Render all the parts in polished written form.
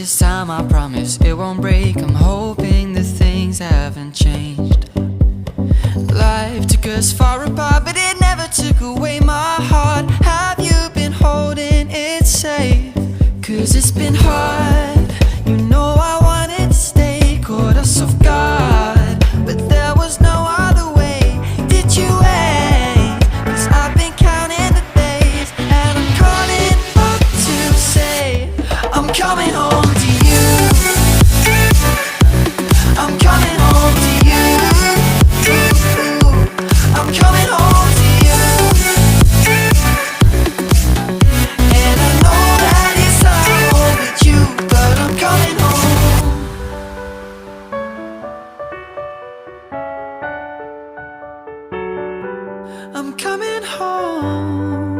this time I promise it won't break. I'm hoping that things haven't changed. Life took us far apart, but it never took away my heart. Have you been holding it safe? 'Cause it's been hard. You know I wanted to stay, caught us off guard, but there was no other way. Did you wait? 'Cause I've been counting the days, and I'm calling up to say I'm coming home to you. I'm coming home to you. I'm coming home to you. And I know that it's hard with you, but I'm coming home. I'm coming home.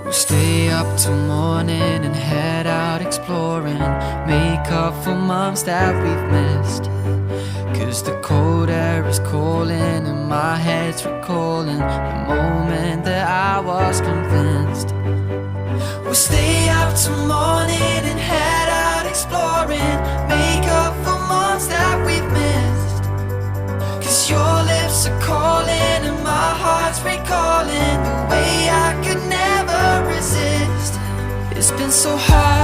We'll stay up till morning and head out exploring, make up for months that we've missed. 'Cause the cold air is calling and my head's recalling the moment that I was convinced. We'll stay up till morning and head out exploring, make up for months that we've missed. 'Cause your lips are calling and my heart's recalling the way I could never resist. It's been so hard.